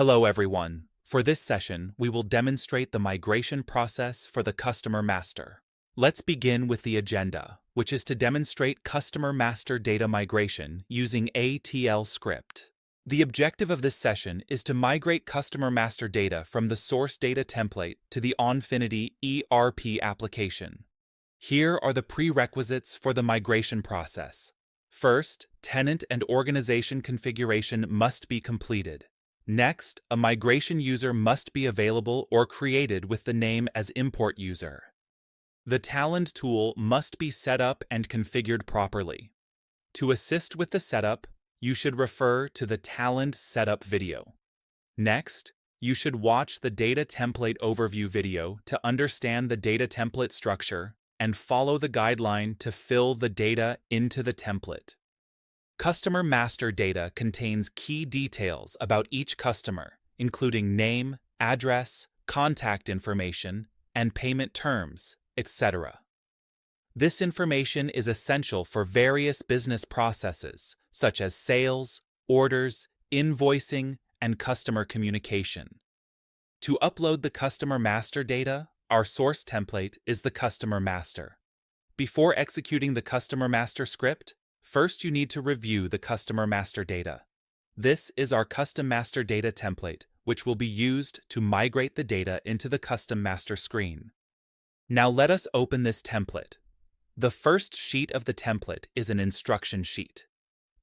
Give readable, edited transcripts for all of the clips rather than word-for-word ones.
Hello everyone. For this session, we will demonstrate the migration process for the customer master. Let's begin with the agenda, which is to demonstrate customer master data migration using ATL script. The objective of this session is to migrate customer master data from the source data template to the Onfinity ERP application. Here are the prerequisites for the migration process. First, tenant and organization configuration must be completed. Next, a migration user must be available or created with the name as import user. The Talend tool must be set up and configured properly. To assist with the setup, you should refer to the Talend setup video. Next, you should watch the data template overview video to understand the data template structure and follow the guideline to fill the data into the template. Customer master data contains key details about each customer, including name, address, contact information, and payment terms, etc. This information is essential for various business processes, such as sales, orders, invoicing, and customer communication. To upload the customer master data, our source template is the customer master. Before executing the customer master script, first you need to review the customer master data. This is our custom master data template, which will be used to migrate the data into the custom master screen. Now let us open this template. The first sheet of the template is an instruction sheet.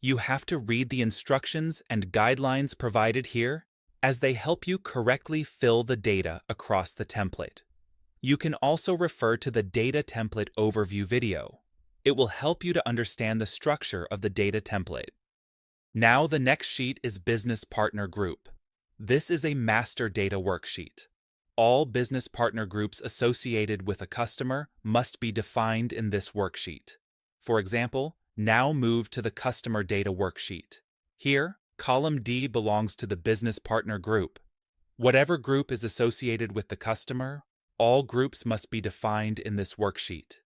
You have to read the instructions and guidelines provided here, as they help you correctly fill the data across the template. You can also refer to the data template overview video. It will help you to understand the structure of the data template. Now the next sheet is Business Partner Group. This is a master data worksheet. All business partner groups associated with a customer must be defined in this worksheet. For example, now move to the Customer Data worksheet. Here, column D belongs to the business partner group. Whatever group is associated with the customer, all groups must be defined in this worksheet.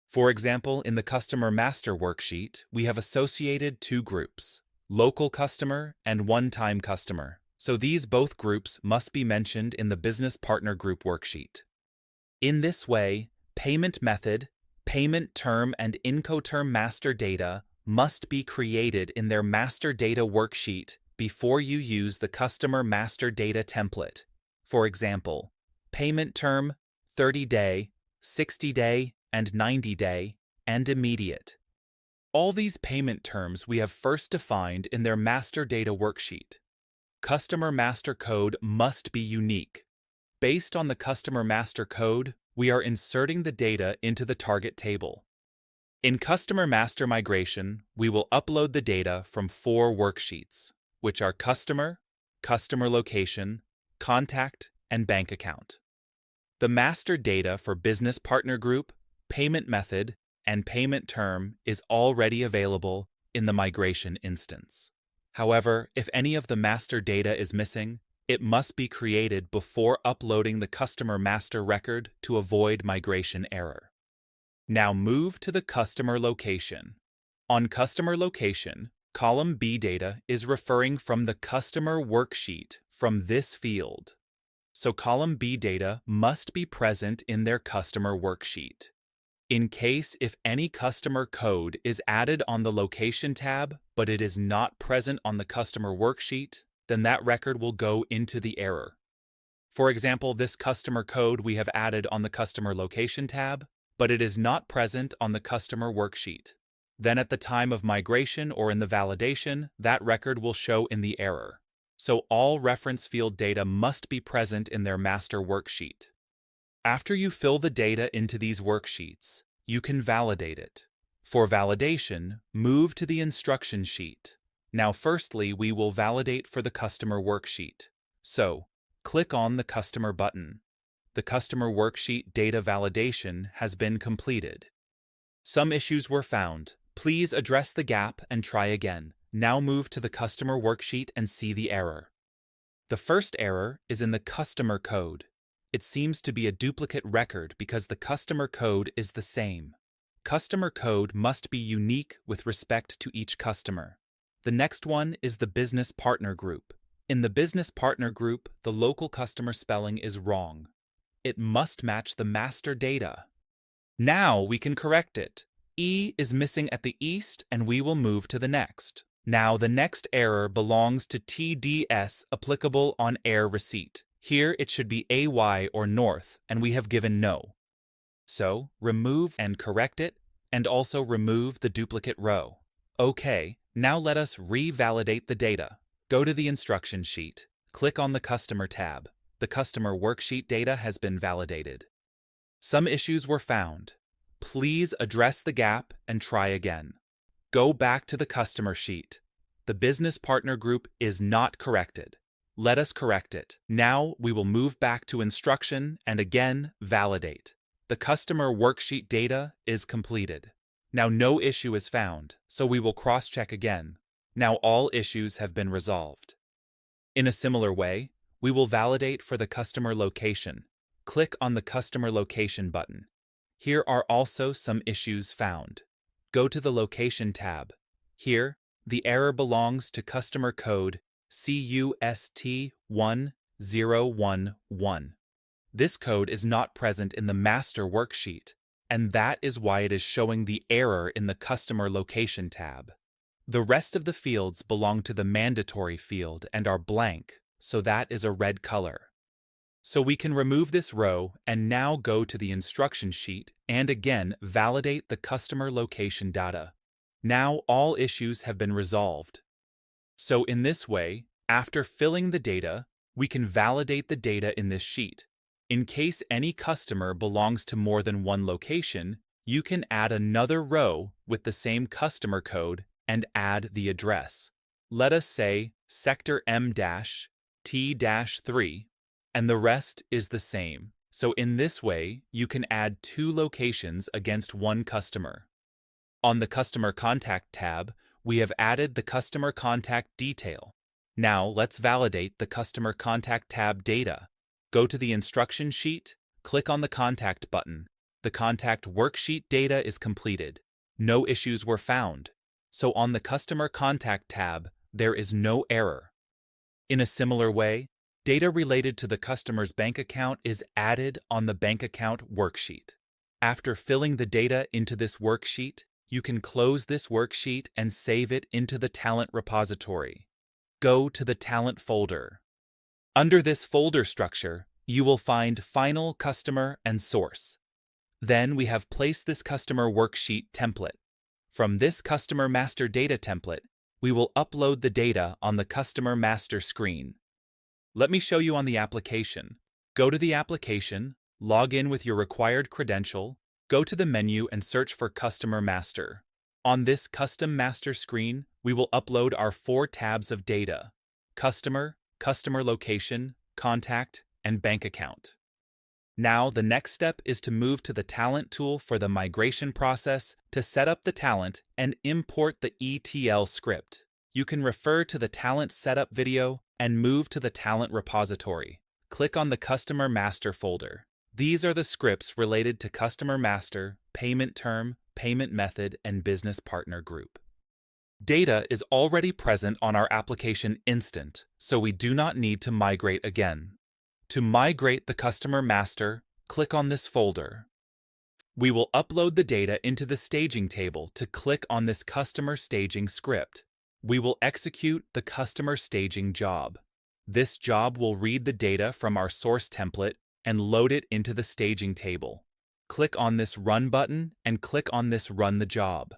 For example, in the Customer Master worksheet, we have associated two groups, local customer and one-time customer, so these both groups must be mentioned in the Business Partner Group worksheet. In this way, payment method, payment term, and Incoterm master data must be created in their master data worksheet before you use the Customer Master Data template. For example, payment term, 30-day, 60-day, and 90-day, and immediate. All these payment terms we have first defined in their master data worksheet. Customer master code must be unique. Based on the customer master code, we are inserting the data into the target table. In customer master migration, we will upload the data from 4 worksheets, which are customer, customer location, contact, and bank account. The master data for business partner group, payment method, and payment term is already available in the migration instance. However, if any of the master data is missing, it must be created before uploading the customer master record to avoid migration error. Now move to the customer location. On customer location, column B data is referring from the customer worksheet from this field. So column B data must be present in their customer worksheet. In case if any customer code is added on the Location tab, but it is not present on the customer worksheet, then that record will go into the error. For example, this customer code we have added on the Customer Location tab, but it is not present on the customer worksheet. Then at the time of migration or in the validation, that record will show in the error. So all reference field data must be present in their master worksheet. After you fill the data into these worksheets, you can validate it. For validation, move to the instruction sheet. Now firstly, we will validate for the customer worksheet. So, click on the Customer button. The customer worksheet data validation has been completed. Some issues were found. Please address the gap and try again. Now move to the customer worksheet and see the error. The first error is in the customer code. It seems to be a duplicate record because the customer code is the same. Customer code must be unique with respect to each customer. The next one is the business partner group. In the business partner group, the local customer spelling is wrong. It must match the master data. Now we can correct it. E is missing at the east, and we will move to the next. Now the next error belongs to TDS applicable on air receipt. Here it should be AY or north, and we have given no. So remove and correct it, and also remove the duplicate row. Okay, now let us revalidate the data. Go to the instruction sheet. Click on the Customer tab. The Customer Worksheet data has been validated. Some issues were found. Please address the gap and try again. Go back to the Customer sheet. The Business Partner Group is not corrected. Let us correct it. Now we will move back to Instruction and again validate. The Customer Worksheet data is completed. Now no issue is found, so we will cross-check again. Now all issues have been resolved. In a similar way, we will validate for the customer location. Click on the Customer Location button. Here are also some issues found. Go to the Location tab. Here, the error belongs to customer code CUST1011. This code is not present in the master worksheet, and that is why it is showing the error in the Customer Location tab. The rest of the fields belong to the mandatory field and are blank, so that is a red color. So we can remove this row and now go to the instruction sheet and again validate the customer location data. Now all issues have been resolved. So in this way, after filling the data, we can validate the data in this sheet. In case any customer belongs to more than one location, you can add another row with the same customer code and add the address. Let us say sector M-T-3, and the rest is the same. So in this way, you can add two locations against one customer. On the Customer Contact tab, we have added the customer contact detail. Now let's validate the Customer Contact tab data. Go to the instruction sheet, click on the Contact button. The Contact Worksheet data is completed. No issues were found. So on the Customer Contact tab, there is no error. In a similar way, data related to the customer's bank account is added on the Bank Account Worksheet. After filling the data into this worksheet, you can close this worksheet and save it into the Talent repository. Go to the Talent folder. Under this folder structure, you will find Final Customer and Source. Then we have placed this Customer Worksheet template. From this Customer Master Data template, we will upload the data on the Customer Master screen. Let me show you on the application. Go to the application, log in with your required credential, go to the menu and search for Customer Master. On this Custom Master screen, we will upload our 4 tabs of data: Customer, Customer Location, Contact, and Bank Account. Now, the next step is to move to the Talent tool for the migration process to set up the Talent and import the ETL script. You can refer to the Talent setup video and move to the Talent repository. Click on the Customer Master folder. These are the scripts related to Customer Master, Payment Term, Payment Method, and Business Partner Group. Data is already present on our application instant, so we do not need to migrate again. To migrate the Customer Master, click on this folder. We will upload the data into the staging table to click on this Customer Staging script. We will execute the Customer Staging job. This job will read the data from our source template and load it into the staging table. Click on this Run button and click on this Run the job.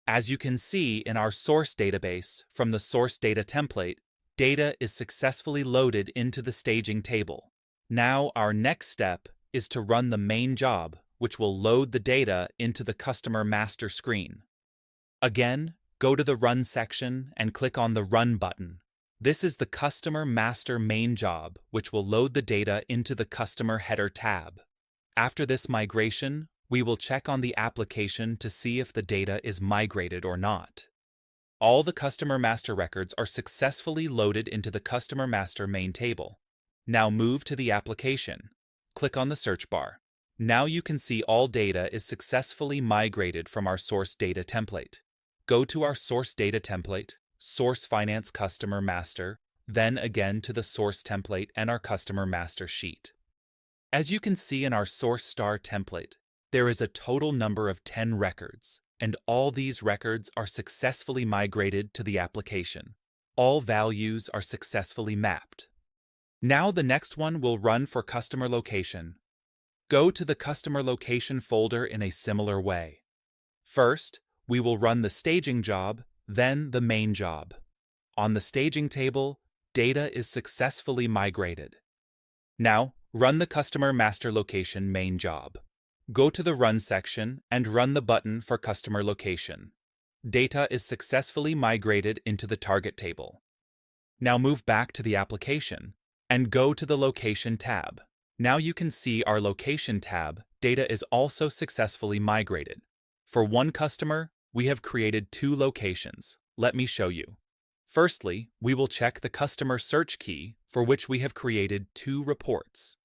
As you can see in our source database from the source data template, data is successfully loaded into the staging table. Now our next step is to run the main job, which will load the data into the Customer Master screen. Again, go to the Run section and click on the Run button. This is the Customer Master main job, which will load the data into the Customer Header tab. After this migration, we will check on the application to see if the data is migrated or not. All the Customer Master records are successfully loaded into the Customer Master main table. Now move to the application. Click on the search bar. Now you can see all data is successfully migrated from our source data template. Go to our source data template, Source Finance Customer Master, then again to the source template and our customer master sheet. As you can see in our source star template, there is a total number of 10 records, and all these records are successfully migrated to the application. All values are successfully mapped. Now the next one will run for customer location. Go to the customer location folder in a similar way. First, we will run the staging job, then the main job. On the staging table, data is successfully migrated. Now, run the customer master location main job. Go to the Run section and run the button for customer location. Data is successfully migrated into the target table. Now move back to the application and go to the Location tab. Now you can see our Location tab data is also successfully migrated. For one customer, we have created 2 locations. Let me show you. Firstly, we will check the customer search key, for which we have created 2 reports.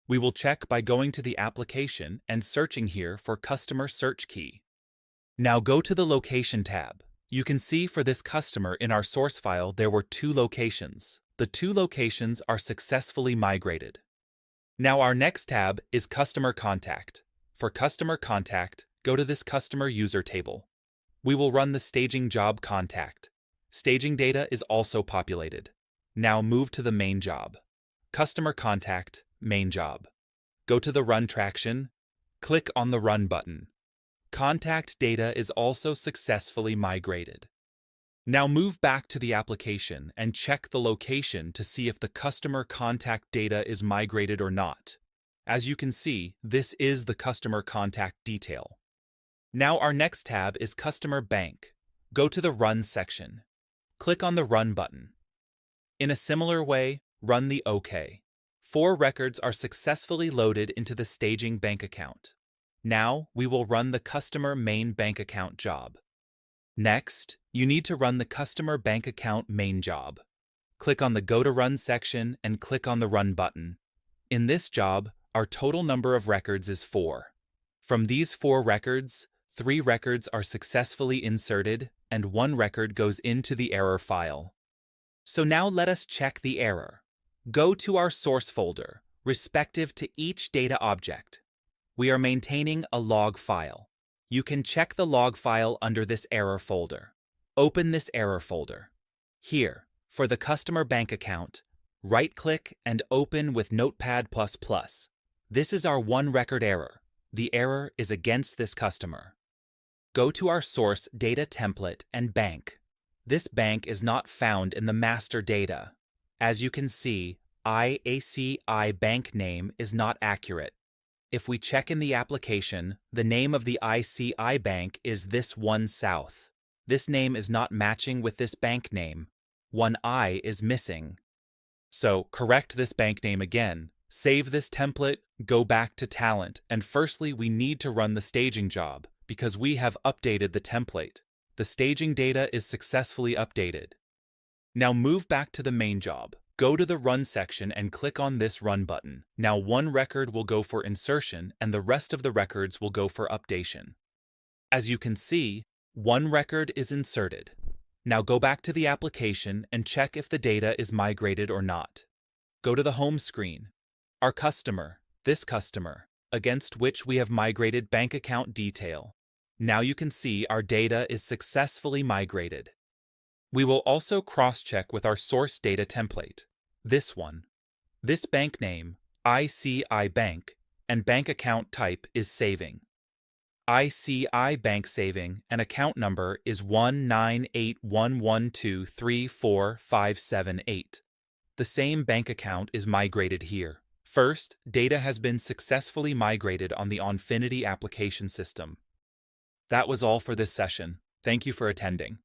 We will check by going to the application and searching here for customer search key. Now go to the Location tab. You can see for this customer in our source file there were 2 locations. The 2 locations are successfully migrated. Now our next tab is Customer Contact. For Customer Contact, go to this Customer User table. We will run the staging job contact. Staging data is also populated. Now move to the main job. Customer Contact, main job. Go to the Run traction, click on the Run button. Contact data is also successfully migrated. Now move back to the application and check the location to see if the customer contact data is migrated or not. As you can see, this is the customer contact detail. Now our next tab is Customer Bank. Go to the Run section. Click on the Run button. In a similar way, run the OK. 4 records are successfully loaded into the staging bank account. Now we will run the customer main bank account job. Next, you need to run the customer bank account main job. Click on the Go to Run section and click on the Run button. In this job, our total number of records is 4. From these 4 records, 3 records are successfully inserted and 1 record goes into the error file. So now let us check the error. Go to our source folder, respective to each data object. We are maintaining a log file. You can check the log file under this error folder. Open this error folder. Here, for the customer bank account, right-click and open with Notepad++. This is our 1 record error. The error is against this customer. Go to our source data template and bank. This bank is not found in the master data. As you can see, IACI bank name is not accurate. If we check in the application, the name of the ICI bank is this one south. This name is not matching with this bank name. One I is missing. So correct this bank name again. Save this template, go back to Talent, and firstly we need to run the staging job because we have updated the template. The staging data is successfully updated. Now move back to the main job. Go to the Run section and click on this Run button. Now 1 record will go for insertion and the rest of the records will go for updation. As you can see, 1 record is inserted. Now go back to the application and check if the data is migrated or not. Go to the home screen. Our customer, this customer, against which we have migrated bank account detail. Now you can see our data is successfully migrated. We will also cross-check with our source data template, this one. This bank name, ICI Bank, and bank account type is saving. ICI Bank saving and account number is 19811234578. The same bank account is migrated here. First, data has been successfully migrated on the Onfinity application system. That was all for this session. Thank you for attending.